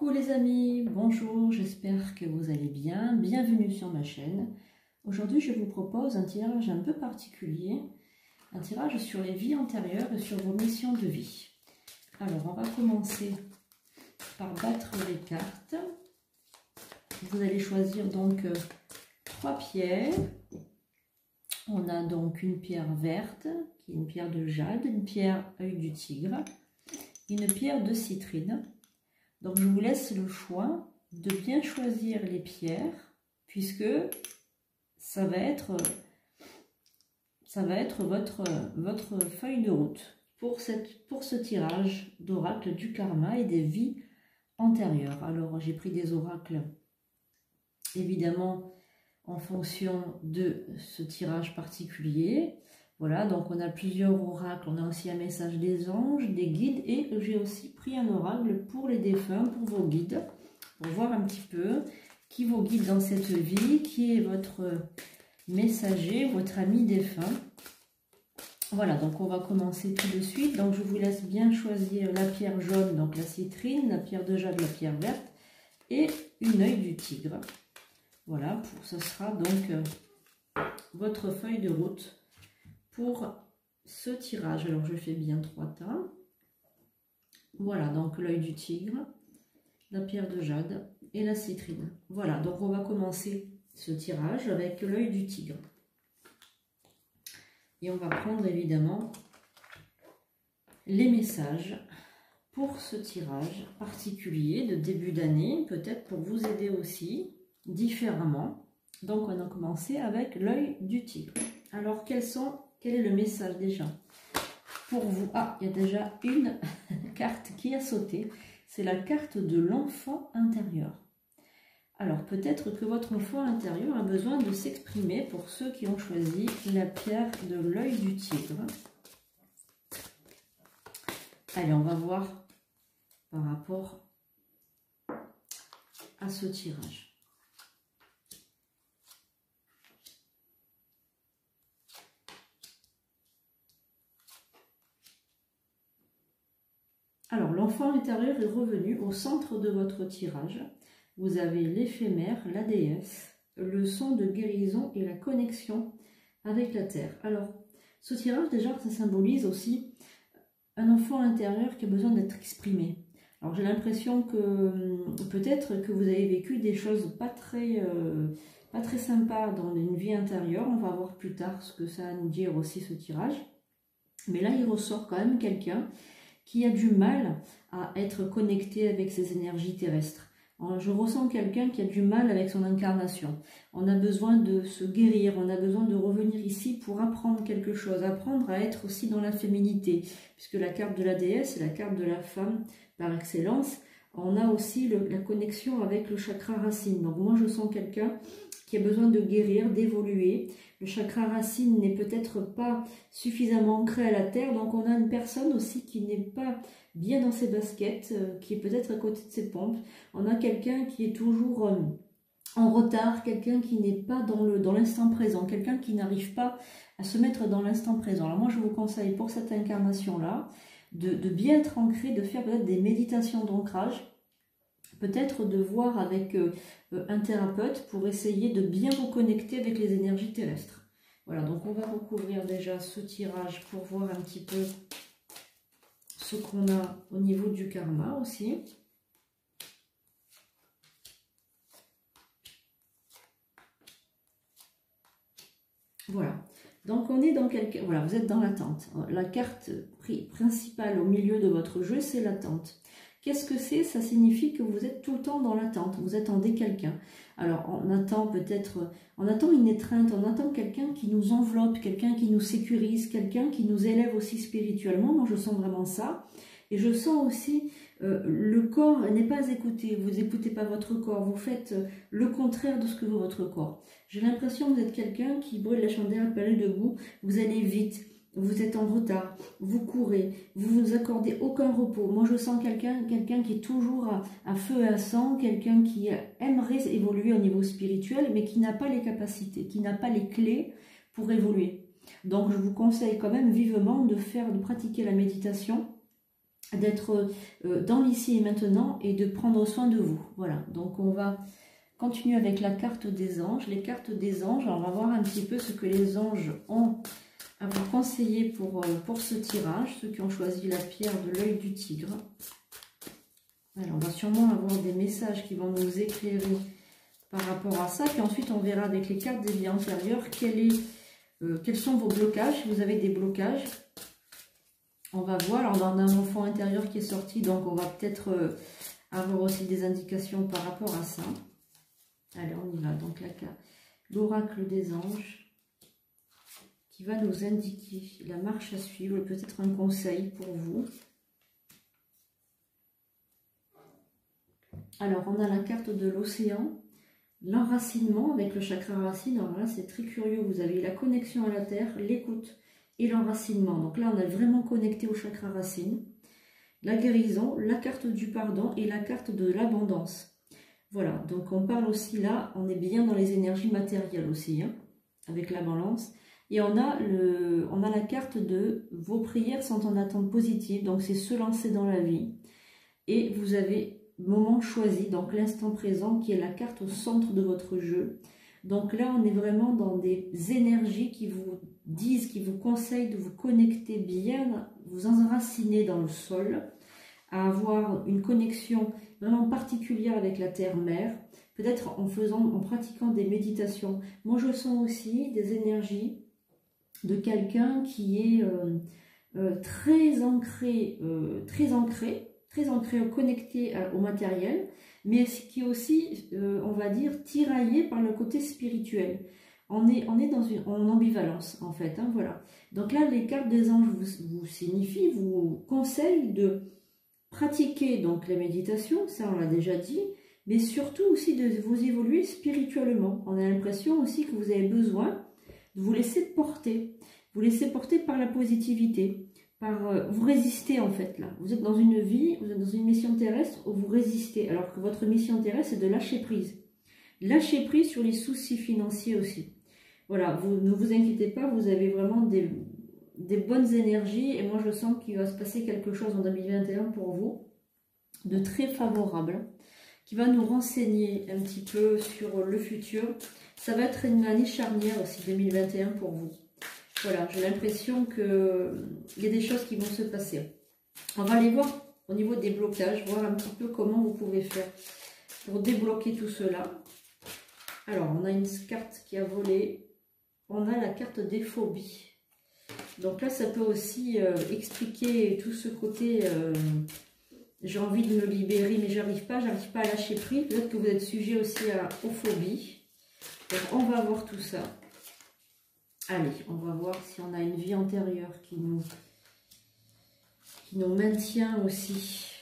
Coucou les amis, bonjour, j'espère que vous allez bien. Bienvenue sur ma chaîne. Aujourd'hui, je vous propose un tirage un peu particulier, un tirage sur les vies antérieures et sur vos missions de vie. Alors, on va commencer par battre les cartes. Vous allez choisir donc 3 pierres. On a donc une pierre verte, qui est une pierre de jade, une pierre œil du tigre, une pierre de citrine. Donc je vous laisse le choix de bien choisir les pierres, puisque ça va être votre feuille de route pour ce tirage d'oracle du karma et des vies antérieures. Alors j'ai pris des oracles évidemment en fonction de ce tirage particulier. Voilà, donc on a plusieurs oracles, on a aussi un message des anges, des guides, et j'ai aussi pris un oracle pour les défunts, pour vos guides, pour voir un petit peu qui vous guide dans cette vie, qui est votre messager, votre ami défunt. Voilà, donc on va commencer tout de suite. Donc je vous laisse bien choisir la pierre jaune, donc la citrine, la pierre de jade, la pierre verte, et une œil du tigre. Voilà, ce sera donc votre feuille de route pour ce tirage. Alors je fais bien 3 tas. Voilà, donc l'œil du tigre, la pierre de jade et la citrine. Voilà, donc on va commencer ce tirage avec l'œil du tigre. Et on va prendre évidemment les messages pour ce tirage particulier de début d'année, peut-être pour vous aider aussi différemment. Donc on a commencé avec l'œil du tigre. Alors quel est le message déjà pour vous? Ah, il y a déjà une carte qui a sauté. C'est la carte de l'enfant intérieur. Alors peut-être que votre enfant intérieur a besoin de s'exprimer pour ceux qui ont choisi la pierre de l'œil du tigre. Allez, on va voir par rapport à ce tirage. Alors, l'enfant intérieur est revenu au centre de votre tirage. Vous avez l'éphémère, la déesse, le son de guérison et la connexion avec la terre. Alors, ce tirage, déjà, ça symbolise aussi un enfant intérieur qui a besoin d'être exprimé. Alors, j'ai l'impression que peut-être que vous avez vécu des choses pas très sympas dans une vie intérieure. On va voir plus tard ce que ça a à nous dire aussi, ce tirage. Mais là, il ressort quand même quelqu'un qui a du mal à être connecté avec ses énergies terrestres. Je ressens quelqu'un qui a du mal avec son incarnation. On a besoin de se guérir, on a besoin de revenir ici pour apprendre quelque chose, apprendre à être aussi dans la féminité, puisque la carte de la déesse est la carte de la femme par excellence. On a aussi la connexion avec le chakra racine. Donc moi je sens quelqu'un qui a besoin de guérir, d'évoluer. Le chakra racine n'est peut-être pas suffisamment ancré à la terre, donc on a une personne aussi qui n'est pas bien dans ses baskets, qui est peut-être à côté de ses pompes. On a quelqu'un qui est toujours en retard, quelqu'un qui n'est pas dans l'instant présent, quelqu'un qui n'arrive pas à se mettre dans l'instant présent. Alors moi je vous conseille pour cette incarnation-là de bien être ancré, de faire peut-être des méditations d'ancrage, peut-être de voir avec un thérapeute pour essayer de bien vous connecter avec les énergies terrestres. Voilà, donc on va recouvrir déjà ce tirage pour voir un petit peu ce qu'on a au niveau du karma aussi. Voilà, donc on est dans quelque... Voilà, vous êtes dans l'attente. La carte principale au milieu de votre jeu, c'est l'attente. Qu'est-ce que c'est? Ça signifie que vous êtes tout le temps dans l'attente, vous attendez quelqu'un. Alors on attend peut-être, on attend une étreinte, on attend quelqu'un qui nous enveloppe, quelqu'un qui nous sécurise, quelqu'un qui nous élève aussi spirituellement. Moi je sens vraiment ça. Et je sens aussi le corps n'est pas écouté, vous n'écoutez pas votre corps, vous faites le contraire de ce que veut votre corps. J'ai l'impression que vous êtes quelqu'un qui brûle la chandelle, palais debout, vous allez vite. Vous êtes en retard, vous courez, vous vous accordez aucun repos. Moi, je sens quelqu'un qui est toujours à feu et à sang, quelqu'un qui aimerait évoluer au niveau spirituel, mais qui n'a pas les capacités, qui n'a pas les clés pour évoluer. Donc, je vous conseille quand même vivement de pratiquer la méditation d'être dans l'ici et maintenant et de prendre soin de vous. Voilà, donc on va continuer avec la carte des anges. Les cartes des anges, on va voir un petit peu ce que les anges ont à vous conseiller pour ce tirage, ceux qui ont choisi la pierre de l'œil du tigre. Alors, on va sûrement avoir des messages qui vont nous éclairer par rapport à ça, puis ensuite on verra avec les cartes des vies antérieures quels sont vos blocages, si vous avez des blocages. On va voir, alors on a un enfant intérieur qui est sorti, donc on va peut-être avoir aussi des indications par rapport à ça. Allez, on y va, donc l'oracle des anges, qui va nous indiquer la marche à suivre, peut-être un conseil pour vous. Alors, on a la carte de l'océan, l'enracinement avec le chakra racine. Alors là, c'est très curieux, vous avez la connexion à la terre, l'écoute et l'enracinement. Donc là, on est vraiment connecté au chakra racine. La guérison, la carte du pardon et la carte de l'abondance. Voilà, donc on parle aussi là, on est bien dans les énergies matérielles aussi, hein, avec la balance. Et on a la carte de vos prières sont en attente positive, donc c'est se lancer dans la vie. Et vous avez moment choisi, donc l'instant présent qui est la carte au centre de votre jeu. Donc là, on est vraiment dans des énergies qui vous disent, qui vous conseillent de vous connecter bien, vous enraciner dans le sol, à avoir une connexion vraiment particulière avec la terre-mère, peut-être en pratiquant des méditations. Moi, je sens aussi des énergies de quelqu'un qui est très ancré, connecté au matériel, mais qui est aussi, on va dire, tiraillé par le côté spirituel. On est en ambivalence, en fait, hein, voilà. Donc là, les cartes des anges vous signifient, vous conseillent de pratiquer donc la méditation, ça on l'a déjà dit, mais surtout aussi de vous évoluer spirituellement. On a l'impression aussi que vous avez besoin de vous laisser porter par la positivité, vous résistez en fait là. Vous êtes dans une vie, vous êtes dans une mission terrestre où vous résistez, alors que votre mission terrestre c'est de lâcher prise. Lâcher prise sur les soucis financiers aussi. Voilà, ne vous inquiétez pas, vous avez vraiment des bonnes énergies et moi je sens qu'il va se passer quelque chose en 2021 pour vous de très favorable, qui va nous renseigner un petit peu sur le futur. Ça va être une année charnière aussi 2021 pour vous. Voilà, j'ai l'impression qu'il y a des choses qui vont se passer. On va aller voir au niveau des blocages, voir un petit peu comment vous pouvez faire pour débloquer tout cela. Alors, on a une carte qui a volé. On a la carte des phobies. Donc là, ça peut aussi expliquer tout ce côté j'ai envie de me libérer, mais j'arrive pas à lâcher prise. Peut-être que vous êtes sujet aussi aux phobies. Donc, on va voir tout ça. Allez, on va voir si on a une vie antérieure qui nous maintient aussi,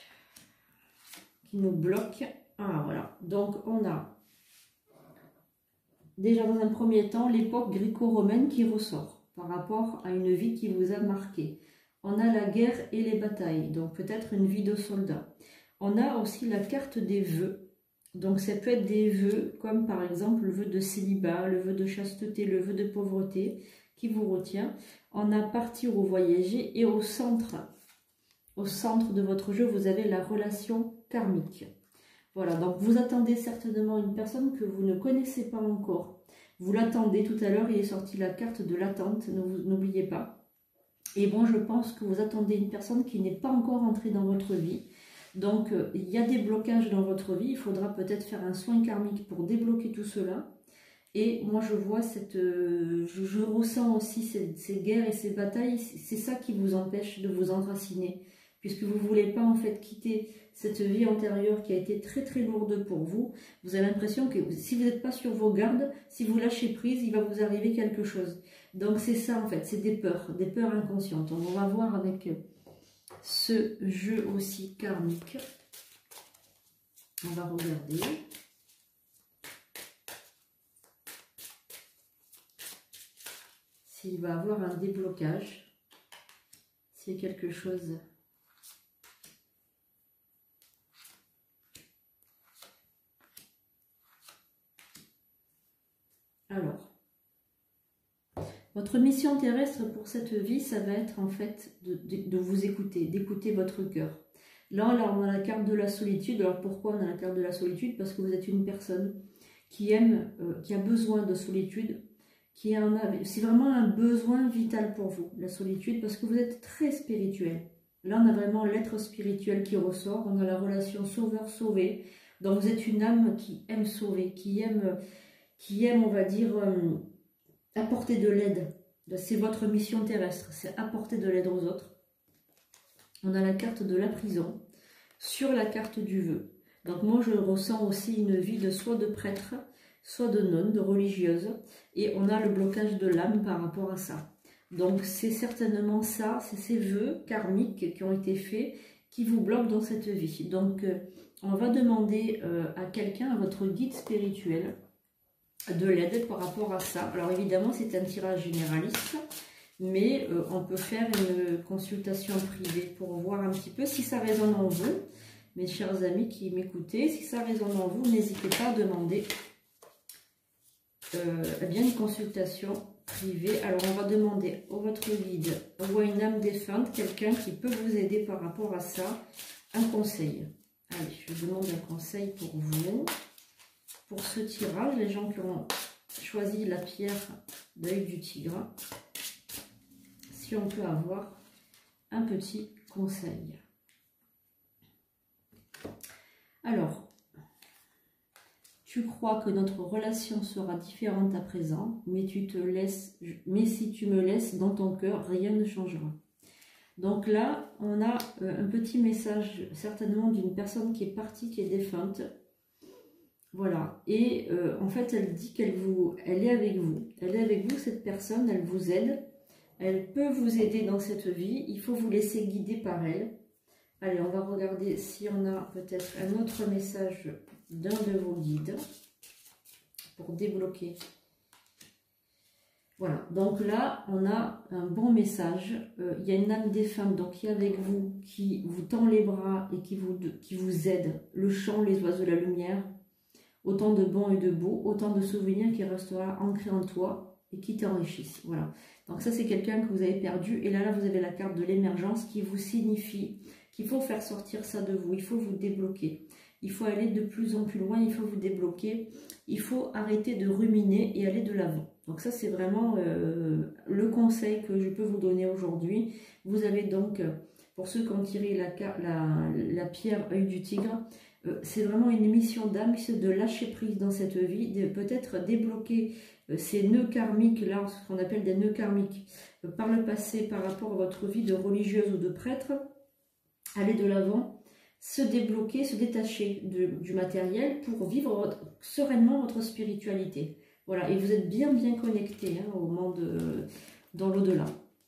qui nous bloque. Ah, voilà. Donc, on a déjà dans un premier temps l'époque gréco-romaine qui ressort par rapport à une vie qui vous a marqué. On a la guerre et les batailles, donc peut-être une vie de soldat. On a aussi la carte des vœux. Donc ça peut être des vœux comme par exemple le vœu de célibat, le vœu de chasteté, le vœu de pauvreté qui vous retient. On a partir ou voyager et au centre de votre jeu, vous avez la relation karmique. Voilà, donc vous attendez certainement une personne que vous ne connaissez pas encore. Vous l'attendez, tout à l'heure il est sorti la carte de l'attente, n'oubliez pas. Et moi je pense que vous attendez une personne qui n'est pas encore entrée dans votre vie. Donc, il y a des blocages dans votre vie. Il faudra peut-être faire un soin karmique pour débloquer tout cela. Et moi, je vois je ressens aussi ces guerres et ces batailles. C'est ça qui vous empêche de vous enraciner. Puisque vous ne voulez pas, en fait, quitter cette vie antérieure qui a été très, très lourde pour vous. Vous avez l'impression que si vous n'êtes pas sur vos gardes, si vous lâchez prise, il va vous arriver quelque chose. Donc, c'est ça, en fait. C'est des peurs inconscientes. On va voir avec ce jeu aussi karmique. On va regarder. S'il va avoir un déblocage. S'il y a quelque chose. Alors. Votre mission terrestre pour cette vie, ça va être en fait de vous écouter, d'écouter votre cœur. Là, on a la carte de la solitude. Alors pourquoi on a la carte de la solitude? Parce que vous êtes une personne qui aime, qui a besoin de solitude, c'est vraiment un besoin vital pour vous, la solitude, parce que vous êtes très spirituel. Là, on a vraiment l'être spirituel qui ressort, on a la relation sauveur-sauvé. Donc, vous êtes une âme qui aime sauver, qui aime, on va dire, apporter de l'aide. C'est votre mission terrestre, c'est apporter de l'aide aux autres. On a la carte de la prison sur la carte du vœu. Donc, moi, je ressens aussi une vie de soit de prêtre, soit de nonne, de religieuse. Et on a le blocage de l'âme par rapport à ça. Donc, c'est certainement ça, c'est ces vœux karmiques qui ont été faits qui vous bloquent dans cette vie. Donc, on va demander à quelqu'un, à votre guide spirituel, de l'aide par rapport à ça. Alors, évidemment, c'est un tirage généraliste, mais on peut faire une consultation privée pour voir un petit peu si ça résonne en vous. Mes chers amis qui m'écoutez, si ça résonne en vous, n'hésitez pas à demander eh bien une consultation privée. Alors, on va demander à votre guide ou à une âme défunte, quelqu'un qui peut vous aider par rapport à ça, un conseil. Allez, je demande un conseil pour vous. Pour ce tirage, les gens qui ont choisi la pierre d'œil du tigre, si on peut avoir un petit conseil. Alors, tu crois que notre relation sera différente à présent, mais si tu me laisses dans ton cœur, rien ne changera. Donc là, on a un petit message, certainement d'une personne qui est partie, qui est défunte. Voilà. Et en fait, elle dit elle est avec vous. Elle est avec vous, cette personne, elle vous aide. Elle peut vous aider dans cette vie. Il faut vous laisser guider par elle. Allez, on va regarder si on a peut-être un autre message d'un de vos guides pour débloquer. Voilà, donc là, on a un bon message. Il y a une âme défunte donc, qui est avec vous, qui vous tend les bras et qui vous aide. Le chant, les oiseaux de la lumière, autant de bons et de beaux, autant de souvenirs qui restera ancrés en toi et qui t'enrichissent. Voilà, donc ça, c'est quelqu'un que vous avez perdu. Et là, vous avez la carte de l'émergence qui vous signifie qu'il faut faire sortir ça de vous, il faut vous débloquer. Il faut aller de plus en plus loin, il faut vous débloquer. Il faut arrêter de ruminer et aller de l'avant. Donc ça, c'est vraiment le conseil que je peux vous donner aujourd'hui. Vous avez donc, pour ceux qui ont tiré la pierre œil du tigre, c'est vraiment une mission d'âme, c'est de lâcher prise dans cette vie, de peut-être débloquer ces nœuds karmiques, là, ce qu'on appelle des nœuds karmiques, par le passé, par rapport à votre vie de religieuse ou de prêtre, aller de l'avant, se débloquer, se détacher du matériel pour vivre sereinement votre spiritualité. Voilà, et vous êtes bien connecté hein, au monde, dans l'au-delà.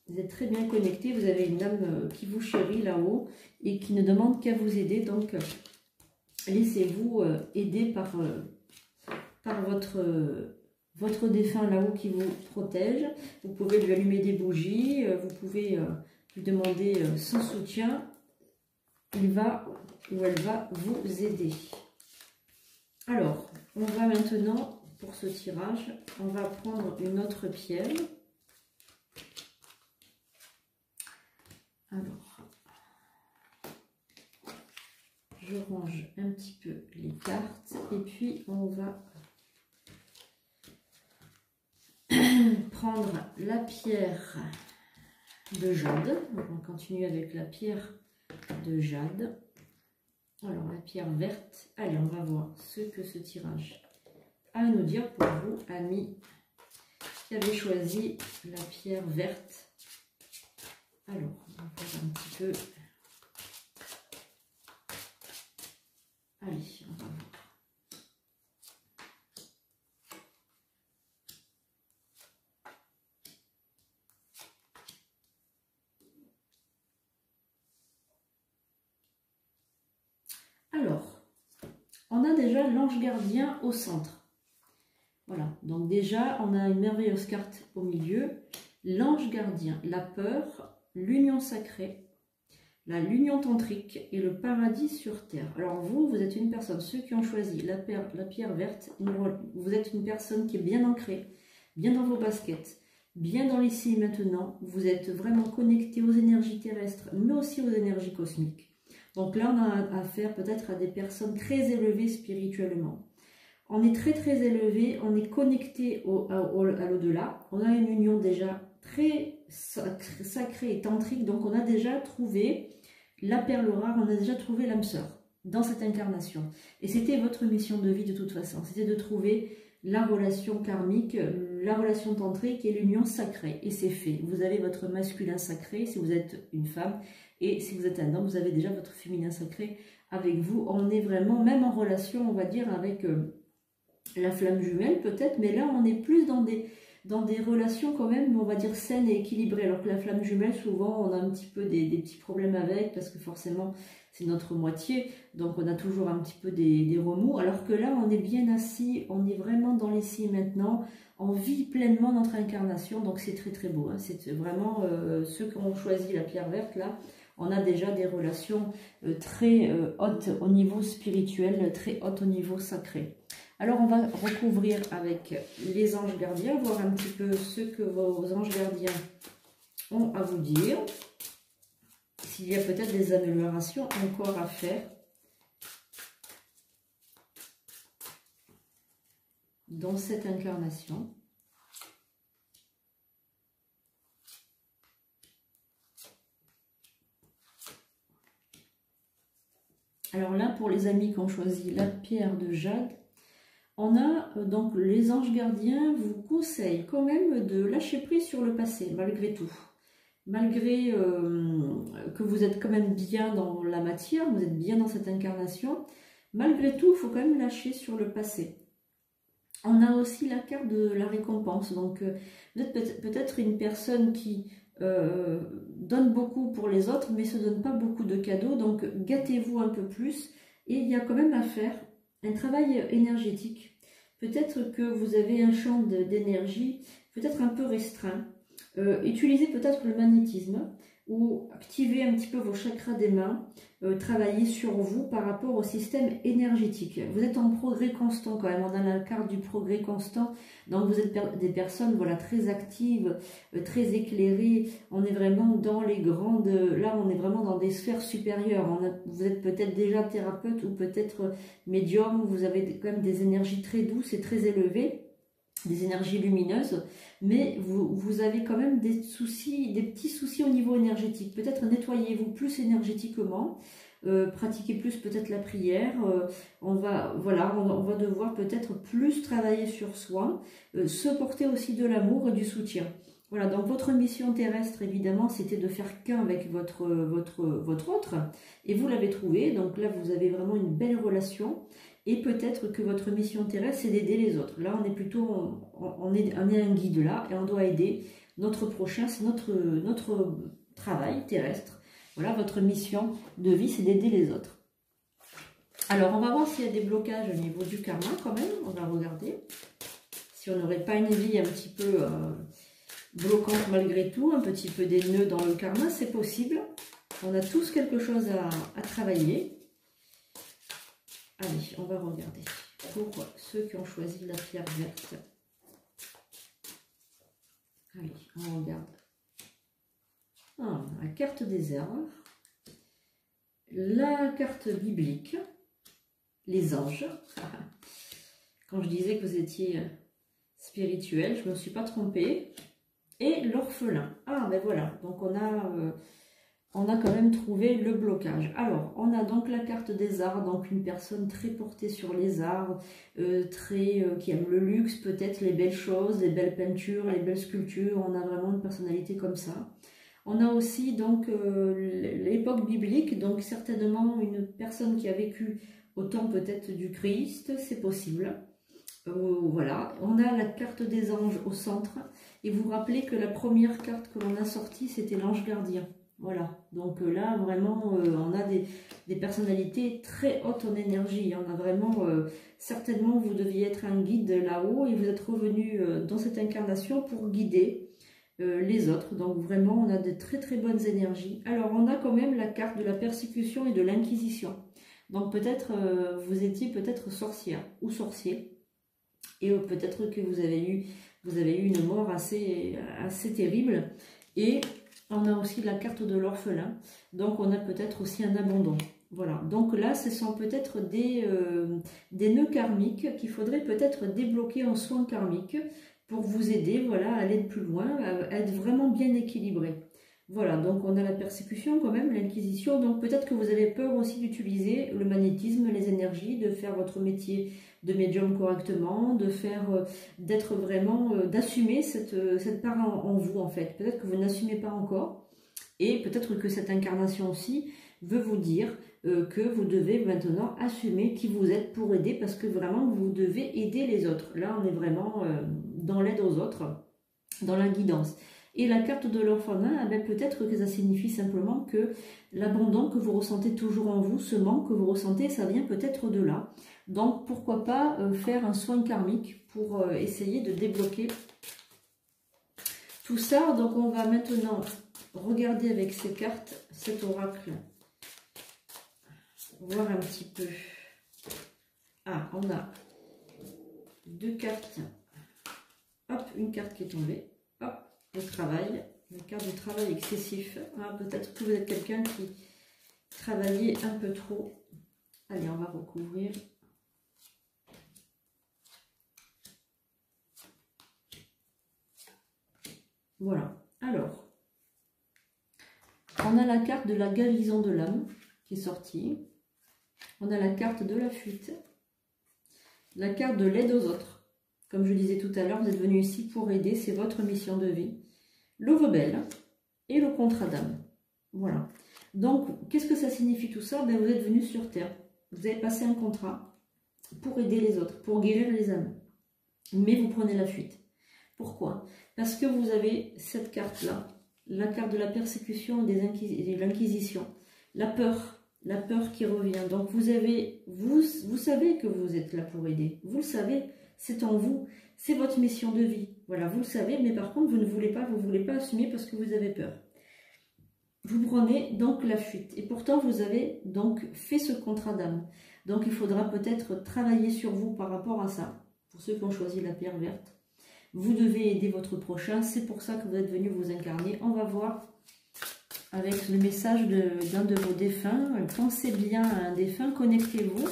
Vous êtes très bien connecté, vous avez une âme qui vous chérit là-haut et qui ne demande qu'à vous aider. Donc, laissez-vous aider par votre défunt là-haut qui vous protège. Vous pouvez lui allumer des bougies, vous pouvez lui demander son soutien. Il va ou elle va vous aider. Alors, on va maintenant, pour ce tirage, on va prendre une autre pierre. Alors, je range un petit peu les cartes et puis on va prendre la pierre de jade. Donc, on continue avec la pierre de jade. Alors, la pierre verte. Allez, on va voir ce que ce tirage a à nous dire pour vous, amis, qui avez choisi la pierre verte. Alors, on va faire un petit peu. Allez, on va voir. Alors, on a déjà l'ange gardien au centre. Voilà, donc déjà, on a une merveilleuse carte au milieu. L'ange gardien, la peur, l'union sacrée, l'union tantrique et le paradis sur terre. Alors vous êtes une personne, ceux qui ont choisi la pierre verte, vous êtes une personne qui est bien ancrée, bien dans vos baskets, bien dans l'ici et maintenant. Vous êtes vraiment connecté aux énergies terrestres, mais aussi aux énergies cosmiques. Donc là, on a affaire peut-être à des personnes très élevées spirituellement. On est très très élevé, on est connecté à l'au-delà. On a une union déjà très sacrée et tantrique, donc on a déjà trouvé la perle rare, on a déjà trouvé l'âme sœur dans cette incarnation. Et c'était votre mission de vie de toute façon, c'était de trouver la relation karmique, la relation tantrique et l'union sacrée. Et c'est fait. Vous avez votre masculin sacré si vous êtes une femme, et si vous êtes un homme, vous avez déjà votre féminin sacré avec vous. On est vraiment, même en relation, on va dire, avec la flamme jumelle peut-être, mais là on est plus dans des relations quand même, on va dire saines et équilibrées, alors que la flamme jumelle, souvent on a un petit peu des petits problèmes avec, parce que forcément c'est notre moitié, donc on a toujours un petit peu des remous, alors que là on est bien assis, on est vraiment dans l'ici et maintenant, on vit pleinement notre incarnation, donc c'est très très beau, hein. C'est vraiment ceux qui ont choisi la pierre verte là, on a déjà des relations très hautes au niveau spirituel, très hautes au niveau sacré. Alors on va recouvrir avec les anges gardiens, voir un petit peu ce que vos anges gardiens ont à vous dire. S'il y a peut-être des améliorations encore à faire dans cette incarnation. Alors là, pour les amis qui ont choisi la pierre de jade, on a donc les anges gardiens vous conseillent quand même de lâcher prise sur le passé, malgré tout. Malgré que vous êtes quand même bien dans la matière, vous êtes bien dans cette incarnation, malgré tout, il faut quand même lâcher sur le passé. On a aussi la carte de la récompense, donc vous êtes peut-être une personne qui donne beaucoup pour les autres, mais ne se donne pas beaucoup de cadeaux, donc gâtez-vous un peu plus, et il y a quand même à faire un travail énergétique. Peut-être que vous avez un champ d'énergie peut-être un peu restreint. Utilisez peut-être le magnétisme ou activez un petit peu vos chakras des mains, travaillez sur vous par rapport au système énergétique. Vous êtes en progrès constant quand même, on a la carte du progrès constant, donc vous êtes des personnes voilà, très actives, très éclairées, on est vraiment dans les grandes, là on est vraiment dans des sphères supérieures, vous êtes peut-être déjà thérapeute ou peut-être médium, vous avez quand même des énergies très douces et très élevées, des énergies lumineuses, mais vous avez quand même des soucis, des petits soucis au niveau énergétique. Peut-être nettoyez-vous plus énergétiquement, pratiquez plus peut-être la prière, on va devoir peut-être plus travailler sur soi, se porter aussi de l'amour et du soutien. Voilà, donc votre mission terrestre, évidemment, c'était de faire qu'un avec votre autre, et vous l'avez trouvé, donc là vous avez vraiment une belle relation. Et peut-être que votre mission terrestre, c'est d'aider les autres. Là, on est plutôt, on est un guide là, et on doit aider notre prochain, c'est notre travail terrestre. Voilà, votre mission de vie, c'est d'aider les autres. Alors, on va voir s'il y a des blocages au niveau du karma quand même. On va regarder si on n'aurait pas une vie un petit peu bloquante malgré tout, un petit peu des nœuds dans le karma, c'est possible. On a tous quelque chose à travailler. Allez, on va regarder pour ceux qui ont choisi la pierre verte. Allez, on regarde. Ah, la carte des herbes, la carte biblique, les anges. Quand je disais que vous étiez spirituel, je ne me suis pas trompée. Et l'orphelin. Ah, ben voilà, donc on a quand même trouvé le blocage. Alors, on a donc la carte des arts, donc une personne très portée sur les arts, qui aime le luxe, peut-être les belles choses, les belles peintures, les belles sculptures. On a vraiment une personnalité comme ça. On a aussi donc l'époque biblique, donc certainement une personne qui a vécu au temps peut-être du Christ, c'est possible. Voilà, on a la carte des anges au centre. Et vous vous rappelez que la première carte que l'on a sortie, c'était l'ange gardien. Voilà, donc là, vraiment, on a des personnalités très hautes en énergie. On a vraiment, certainement, vous deviez être un guide là-haut et vous êtes revenu dans cette incarnation pour guider les autres. Donc vraiment, on a de très très bonnes énergies. Alors, on a quand même la carte de la persécution et de l'inquisition. Donc peut-être, vous étiez peut-être sorcière ou sorcier. Et peut-être que vous avez eu une mort assez terrible. Et on a aussi la carte de l'orphelin, donc on a peut-être aussi un abandon. Voilà, donc là, ce sont peut-être des nœuds karmiques qu'il faudrait peut-être débloquer en soins karmiques pour vous aider, voilà, à aller plus loin, à être vraiment bien équilibré. Voilà, donc on a la persécution quand même, l'inquisition, donc peut-être que vous avez peur aussi d'utiliser le magnétisme, les énergies, de faire votre métier de médium correctement, de faire, d'être vraiment, d'assumer cette part en vous en fait. Peut-être que vous n'assumez pas encore, et peut-être que cette incarnation aussi veut vous dire que vous devez maintenant assumer qui vous êtes pour aider, parce que vraiment vous devez aider les autres. Là on est vraiment dans l'aide aux autres, dans la guidance. Et la carte de l'orphelin, peut-être que ça signifie simplement que l'abandon que vous ressentez toujours en vous, ce manque que vous ressentez, ça vient peut-être de là. Donc pourquoi pas faire un soin karmique pour essayer de débloquer tout ça. Donc on va maintenant regarder avec ces cartes, cet oracle, voir un petit peu. Ah, on a deux cartes. Hop, une carte qui est tombée. Hop, le travail. La carte du travail excessif. Ah, peut-être que vous êtes quelqu'un qui travaillait un peu trop. Allez, on va recouvrir. Voilà. Alors, on a la carte de la guérison de l'âme qui est sortie. On a la carte de la fuite. La carte de l'aide aux autres. Comme je disais tout à l'heure, vous êtes venu ici pour aider, c'est votre mission de vie. Le rebelle et le contrat d'âme. Voilà. Donc, qu'est-ce que ça signifie tout ça? Vous êtes venu sur Terre. Vous avez passé un contrat pour aider les autres, pour guérir les âmes. Mais vous prenez la fuite. Pourquoi? Parce que vous avez cette carte-là, la carte de la persécution et de l'inquisition, la peur qui revient. Donc vous savez que vous êtes là pour aider, vous le savez, c'est en vous, c'est votre mission de vie. Voilà, vous le savez, mais par contre vous ne voulez pas, assumer parce que vous avez peur. Vous prenez donc la fuite et pourtant vous avez donc fait ce contrat d'âme. Donc il faudra peut-être travailler sur vous par rapport à ça, pour ceux qui ont choisi la pierre verte. Vous devez aider votre prochain, c'est pour ça que vous êtes venu vous incarner. On va voir avec le message d'un de vos défunts. Pensez bien à un défunt, connectez-vous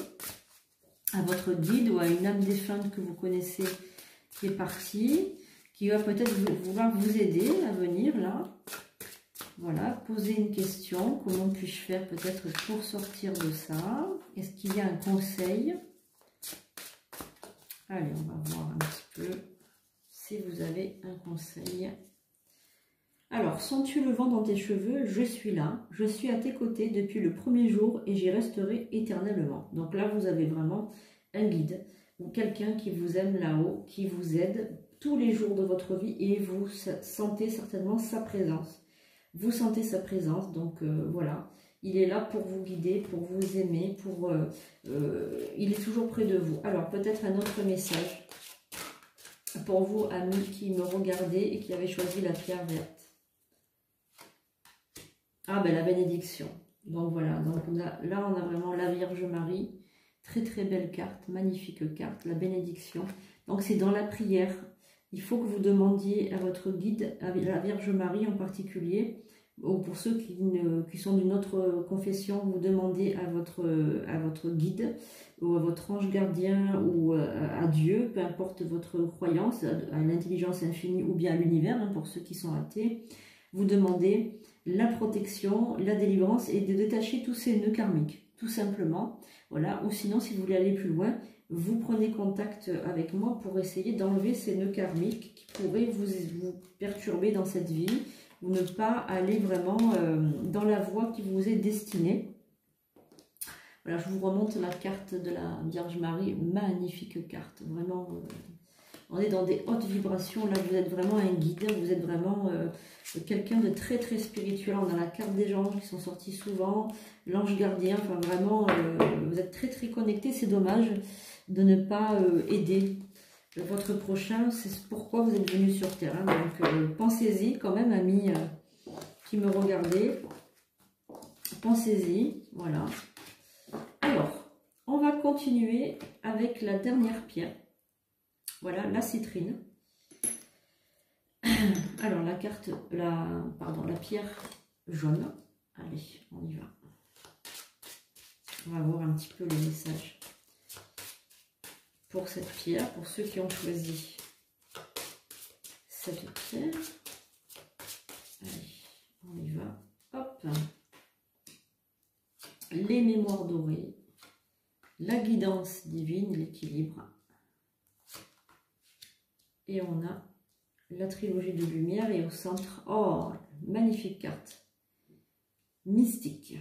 à votre guide ou à une âme défunte que vous connaissez qui est partie, qui va peut-être vouloir vous aider à venir là. Voilà, posez une question, comment puis-je faire peut-être pour sortir de ça? Est-ce qu'il y a un conseil? Allez, on va voir un petit peu si vous avez un conseil. Alors, sens-tu le vent dans tes cheveux? Je suis là, je suis à tes côtés depuis le premier jour et j'y resterai éternellement. Donc là, vous avez vraiment un guide ou quelqu'un qui vous aime là-haut, qui vous aide tous les jours de votre vie et vous sentez certainement sa présence. Vous sentez sa présence, donc voilà. Il est là pour vous guider, pour vous aimer, il est toujours près de vous. Alors, peut-être un autre message pour vous, amis qui me regardaient et qui avaient choisi la pierre verte. Ah ben la bénédiction. Donc voilà, donc là on a vraiment la Vierge Marie. Très très belle carte, magnifique carte, la bénédiction. Donc c'est dans la prière. Il faut que vous demandiez à votre guide, à la Vierge Marie en particulier, ou pour ceux qui sont d'une autre confession, vous demandez à votre guide ou à votre ange gardien ou à Dieu, peu importe votre croyance, à l'intelligence infinie ou bien à l'univers, pour ceux qui sont athées, vous demandez la protection, la délivrance et de détacher tous ces nœuds karmiques, tout simplement. Voilà. Ou sinon, si vous voulez aller plus loin, vous prenez contact avec moi pour essayer d'enlever ces nœuds karmiques qui pourraient vous perturber dans cette vie, ou ne pas aller vraiment dans la voie qui vous est destinée. Voilà, je vous remonte la carte de la Vierge Marie, magnifique carte, vraiment, on est dans des hautes vibrations, là vous êtes vraiment un guide, vous êtes vraiment quelqu'un de très très spirituel. On a la carte des anges qui sont sortis souvent, l'ange gardien, enfin vraiment, vous êtes très très connecté, c'est dommage de ne pas aider votre prochain, c'est pourquoi vous êtes venu sur Terre. Hein. Donc pensez-y quand même, amis qui me regardez. Pensez-y, voilà. Alors, on va continuer avec la dernière pierre. Voilà, la citrine. Alors, la pierre jaune. Allez, on y va. On va voir un petit peu le message pour cette pierre, pour ceux qui ont choisi cette pierre. Allez, on y va. Hop. Les mémoires dorées, la guidance divine, l'équilibre. Et on a la trilogie de lumière et au centre, oh, magnifique carte. Mystique.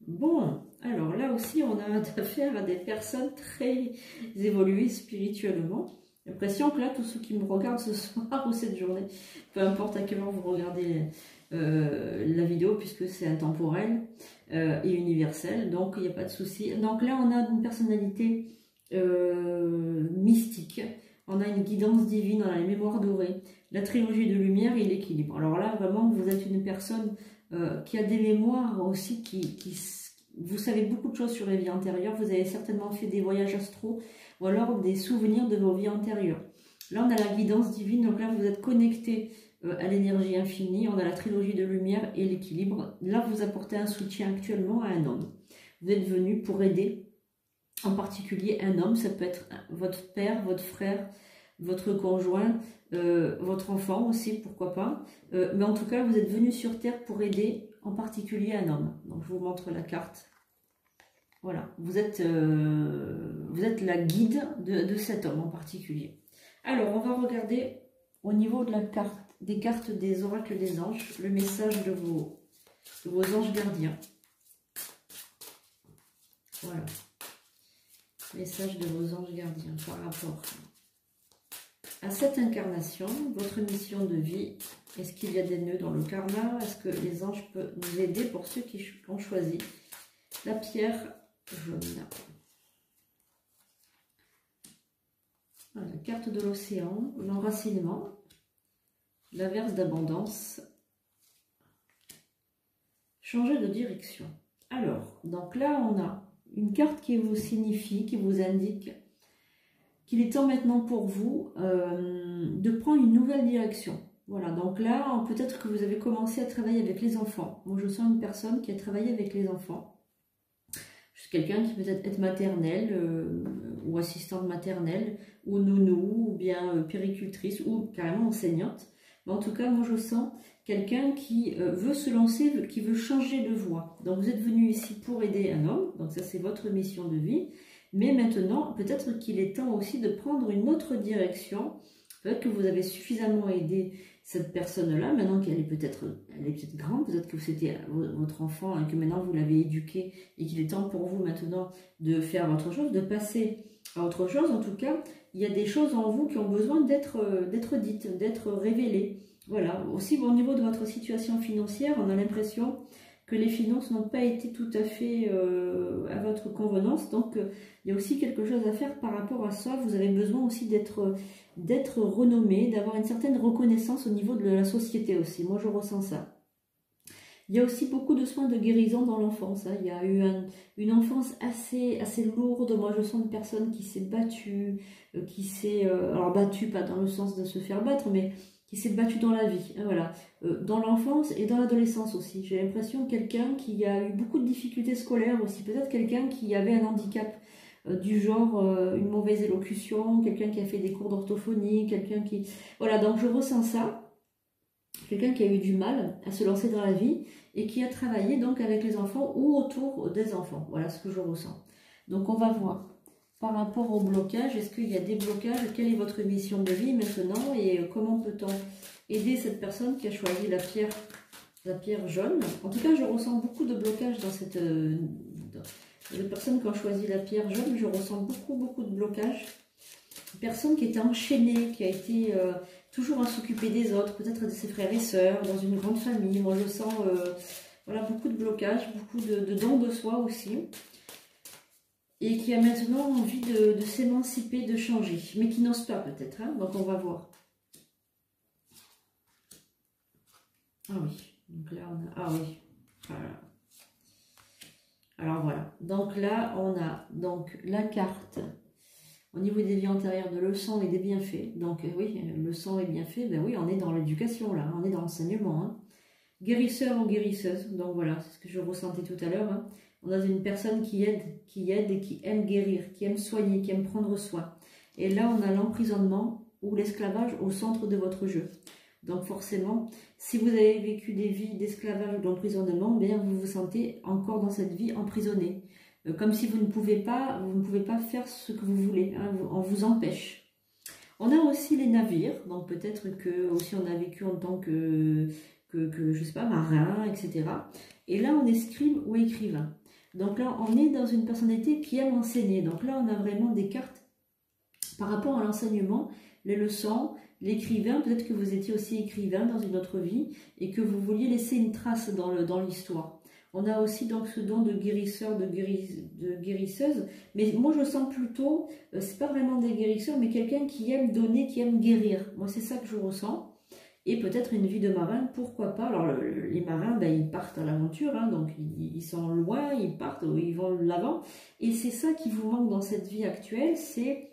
Bon, alors là aussi, on a affaire à des personnes très évoluées spirituellement. J'ai l'impression que là, tous ceux qui me regardent ce soir ou cette journée, peu importe à quelle heure vous regardez la vidéo, puisque c'est intemporel et universel, donc il n'y a pas de souci. Donc là, on a une personnalité mystique, on a une guidance divine, on a les mémoires dorées, la trilogie de lumière et l'équilibre. Alors là, vraiment, vous êtes une personne qui a des mémoires aussi, vous savez beaucoup de choses sur les vies antérieures, vous avez certainement fait des voyages astraux ou alors des souvenirs de vos vies antérieures. Là, on a la guidance divine, donc là, vous êtes connecté à l'énergie infinie, on a la trilogie de lumière et l'équilibre. Là, vous apportez un soutien actuellement à un homme. Vous êtes venu pour aider, en particulier un homme, ça peut être votre père, votre frère, votre conjoint, votre enfant aussi, pourquoi pas. Mais en tout cas, vous êtes venu sur Terre pour aider en particulier un homme. Donc, je vous montre la carte. Voilà, vous êtes la guide de cet homme en particulier. Alors, on va regarder au niveau de la carte, des cartes des oracles des anges, le message de vos anges gardiens. Voilà. Message de vos anges gardiens par rapport à cette incarnation, votre mission de vie. Est-ce qu'il y a des nœuds dans le karma? Est-ce que les anges peuvent nous aider pour ceux qui ont choisi la pierre jaune? Voilà, carte de l'océan, l'enracinement, l'averse d'abondance, changer de direction. Alors, donc là, on a une carte qui vous signifie, qui vous indique qu'il est temps maintenant pour vous de prendre une nouvelle direction. Voilà, donc là, peut-être que vous avez commencé à travailler avec les enfants. Moi, je sens une personne qui a travaillé avec les enfants. Je suis quelqu'un qui peut-être est maternelle ou assistante maternelle, ou nounou, ou bien péricultrice, ou carrément enseignante. Mais en tout cas, moi, je sens quelqu'un qui veut se lancer, qui veut changer de voie. Donc, vous êtes venu ici pour aider un homme. Donc, ça, c'est votre mission de vie. Mais maintenant, peut-être qu'il est temps aussi de prendre une autre direction. Peut-être que vous avez suffisamment aidé cette personne-là, maintenant qu'elle est peut-être grande, peut-être que c'était votre enfant et que maintenant vous l'avez éduqué et qu'il est temps pour vous maintenant de faire autre chose, de passer à autre chose. En tout cas, il y a des choses en vous qui ont besoin d'être dites, d'être révélées. Voilà. Aussi, au niveau de votre situation financière, on a l'impression que les finances n'ont pas été tout à fait à votre convenance. Donc, il y a aussi quelque chose à faire par rapport à ça. Vous avez besoin aussi d'être renommé, d'avoir une certaine reconnaissance au niveau de la société aussi. Moi, je ressens ça. Il y a aussi beaucoup de soins de guérison dans l'enfance. Hein. Il y a eu une enfance assez lourde. Moi, je sens une personne qui s'est battue, alors battue, pas dans le sens de se faire battre, mais qui s'est battu dans la vie, hein, voilà, dans l'enfance et dans l'adolescence aussi. J'ai l'impression de quelqu'un qui a eu beaucoup de difficultés scolaires aussi, peut-être quelqu'un qui avait un handicap du genre une mauvaise élocution, quelqu'un qui a fait des cours d'orthophonie, quelqu'un qui... Voilà, donc je ressens ça, quelqu'un qui a eu du mal à se lancer dans la vie et qui a travaillé donc avec les enfants ou autour des enfants. Voilà ce que je ressens. Donc on va voir. Par rapport au blocage, est-ce qu'il y a des blocages? Quelle est votre mission de vie maintenant? Et comment peut-on aider cette personne qui a choisi la pierre jaune? En tout cas, je ressens beaucoup de blocages dans cette... les personnes qui ont choisi la pierre jaune, je ressens beaucoup de blocages. Une personne qui était enchaînée, qui a été toujours à s'occuper des autres, peut-être de ses frères et sœurs, dans une grande famille. Moi, je sens voilà, beaucoup de blocages, beaucoup de dons de soi aussi. Et qui a maintenant envie de s'émanciper, de changer, mais qui n'ose pas peut-être, hein, donc on va voir. Ah oui, donc là on a... Ah oui, voilà. Alors voilà, donc là on a donc la carte au niveau des vies antérieures de leçons et des bienfaits. Donc oui, leçons et bienfaits, ben oui, on est dans l'éducation là, on est dans l'enseignement. Hein. Guérisseur ou guérisseuse, donc voilà, c'est ce que je ressentais tout à l'heure. Hein. On a une personne qui aide et qui aime guérir, qui aime soigner, qui aime prendre soin. Et là, on a l'emprisonnement ou l'esclavage au centre de votre jeu. Donc forcément, si vous avez vécu des vies d'esclavage ou d'emprisonnement, bien vous vous sentez encore dans cette vie emprisonné. Comme si vous ne pouvez pas faire ce que vous voulez, hein, on vous empêche. On a aussi les navires, donc peut-être que aussi on a vécu en tant que je sais pas, marin, etc. Et là, on est scribe ou écrivain. Donc là, on est dans une personnalité qui aime enseigner. Donc là, on a vraiment des cartes par rapport à l'enseignement, les leçons, l'écrivain. Peut-être que vous étiez aussi écrivain dans une autre vie et que vous vouliez laisser une trace dans l'histoire. On a aussi donc ce don de guérisseur, de guérisseuse. Mais moi, je sens plutôt, c'est pas vraiment des guérisseurs, mais quelqu'un qui aime donner, qui aime guérir. Moi, c'est ça que je ressens. Et peut-être une vie de marin, pourquoi pas. Alors les marins, ben, ils partent à l'aventure, hein, donc ils sont loin, ils partent, ils vont de l'avant. Et c'est ça qui vous manque dans cette vie actuelle, c'est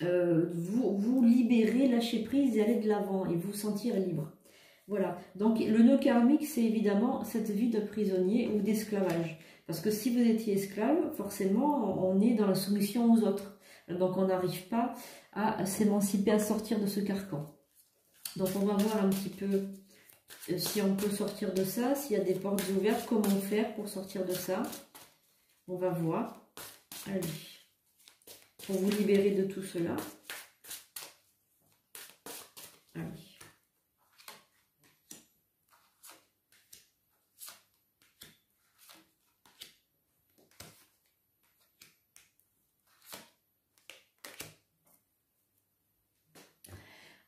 vous libérer, lâcher prise et aller de l'avant et vous sentir libre. Voilà, donc le nœud karmique, c'est évidemment cette vie de prisonnier ou d'esclavage. Parce que si vous étiez esclave, forcément, on est dans la soumission aux autres. Donc on n'arrive pas à s'émanciper, à sortir de ce carcan. Donc on va voir un petit peu si on peut sortir de ça, s'il y a des portes ouvertes, comment faire pour sortir de ça. On va voir. Allez, pour vous libérer de tout cela. Allez.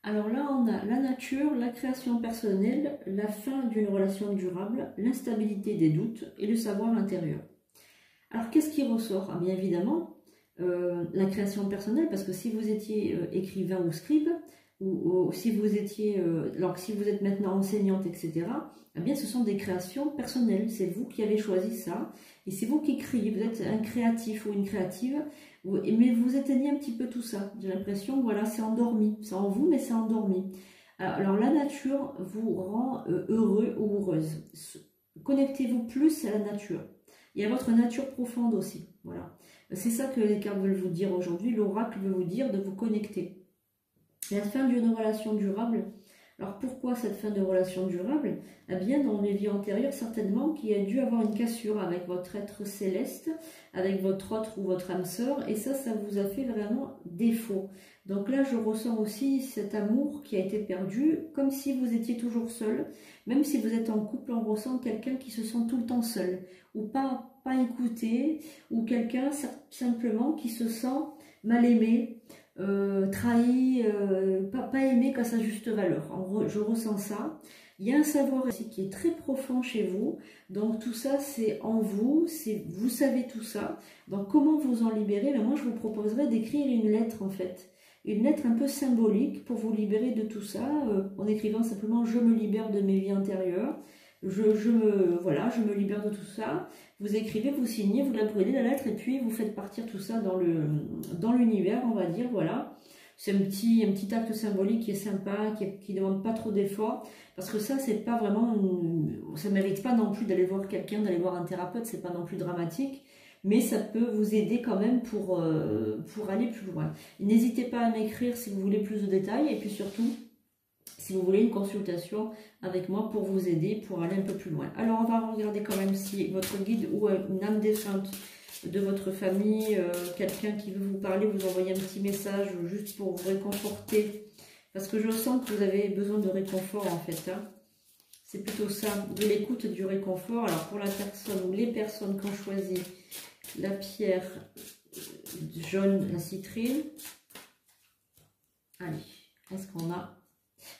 Alors là, on a la nature, la création personnelle, la fin d'une relation durable, l'instabilité des doutes et le savoir intérieur. Alors, qu'est-ce qui ressort? Ah, bien évidemment, la création personnelle, parce que si vous étiez écrivain ou scribe, ou si vous étiez, alors si vous êtes maintenant enseignante, etc., eh bien, ce sont des créations personnelles. C'est vous qui avez choisi ça, et c'est vous qui créez. Vous êtes un créatif ou une créative, mais vous éteignez un petit peu tout ça. J'ai l'impression, voilà, c'est endormi. C'est en vous, mais c'est endormi. Alors, la nature vous rend heureux ou heureuse. Connectez-vous plus à la nature. Et à votre nature profonde aussi. Voilà. C'est ça que les cartes veulent vous dire aujourd'hui. L'oracle veut vous dire de vous connecter. La fin d'une relation durable. Alors pourquoi cette fin de relation durable? Eh bien, dans les vies antérieures, certainement, qui a dû avoir une cassure avec votre être céleste, avec votre autre ou votre âme sœur, et ça vous a fait vraiment défaut. Donc là, je ressens aussi cet amour qui a été perdu, comme si vous étiez toujours seul. Même si vous êtes en couple, on ressent quelqu'un qui se sent tout le temps seul, ou pas écouté, ou quelqu'un simplement qui se sent mal aimé, trahi, pas aimé qu'à sa juste valeur. Je ressens ça. Il y a un savoir aussi qui est très profond chez vous. Donc tout ça, c'est en vous. Vous savez tout ça. Donc comment vous en libérer? Ben, moi, je vous proposerais d'écrire une lettre en fait. Une lettre un peu symbolique pour vous libérer de tout ça. En écrivant simplement « Je me libère de mes vies antérieures ». Je me libère de tout ça. Vous écrivez, vous signez, vous la brûlez la lettre et puis vous faites partir tout ça dans l'univers, on va dire, voilà. C'est un petit acte symbolique qui est sympa, qui ne demande pas trop d'efforts, parce que ça, c'est pas vraiment, ça ne mérite pas non plus d'aller voir quelqu'un, d'aller voir un thérapeute, c'est pas non plus dramatique, mais ça peut vous aider quand même pour aller plus loin. N'hésitez pas à m'écrire si vous voulez plus de détails, et puis surtout, si vous voulez une consultation avec moi pour vous aider, pour aller un peu plus loin. Alors, on va regarder quand même si votre guide ou une âme défunte de votre famille, quelqu'un qui veut vous parler, vous envoyer un petit message juste pour vous réconforter. Parce que je sens que vous avez besoin de réconfort en fait. Hein. C'est plutôt ça, de l'écoute, du réconfort. Alors, pour la personne ou les personnes qui ont choisi la pierre jaune, la citrine. Allez, est-ce qu'on a...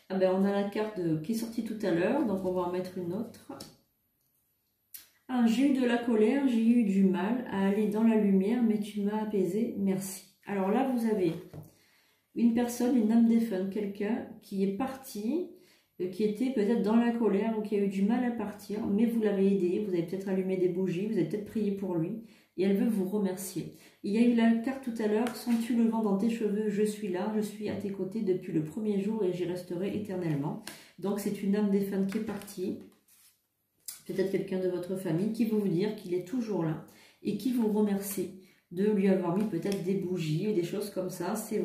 Ah ben on a la carte qui est sortie tout à l'heure, donc on va en mettre une autre. Ah, j'ai eu de la colère, j'ai eu du mal à aller dans la lumière, mais tu m'as apaisé, merci. Alors là, vous avez une personne, une âme défunte, quelqu'un qui est parti, qui était peut-être dans la colère ou qui a eu du mal à partir, mais vous l'avez aidé, vous avez peut-être allumé des bougies, vous avez peut-être prié pour lui, et elle veut vous remercier. Il y a eu la carte tout à l'heure, sens-tu le vent dans tes cheveux? Je suis là, je suis à tes côtés depuis le premier jour et j'y resterai éternellement. Donc c'est une âme défunte qui est partie, peut-être quelqu'un de votre famille qui va vous dire qu'il est toujours là et qui vous remercie de lui avoir mis peut-être des bougies et des choses comme ça. C'est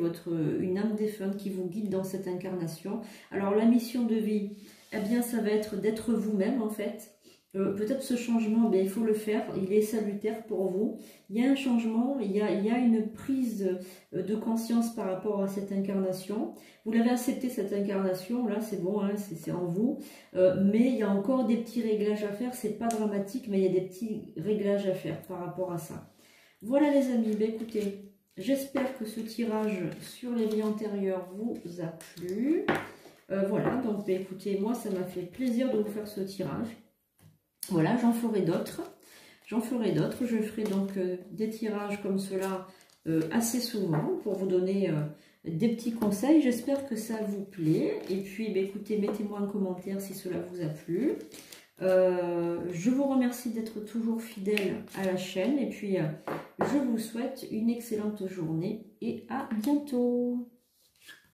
une âme défunte qui vous guide dans cette incarnation. Alors la mission de vie, eh bien ça va être d'être vous-même en fait. Peut-être ce changement, il faut le faire, il est salutaire pour vous. Il y a un changement, il y a une prise de conscience par rapport à cette incarnation. Vous l'avez accepté cette incarnation, là c'est bon, hein, c'est en vous. Mais il y a encore des petits réglages à faire, c'est pas dramatique, mais il y a des petits réglages à faire par rapport à ça. Voilà les amis, écoutez, j'espère que ce tirage sur les vies antérieures vous a plu. Voilà, donc écoutez, moi ça m'a fait plaisir de vous faire ce tirage. Voilà, j'en ferai d'autres. Je ferai donc des tirages comme cela assez souvent pour vous donner des petits conseils. J'espère que ça vous plaît. Et puis, écoutez, mettez-moi un commentaire si cela vous a plu. Je vous remercie d'être toujours fidèle à la chaîne. Et puis, je vous souhaite une excellente journée et à bientôt.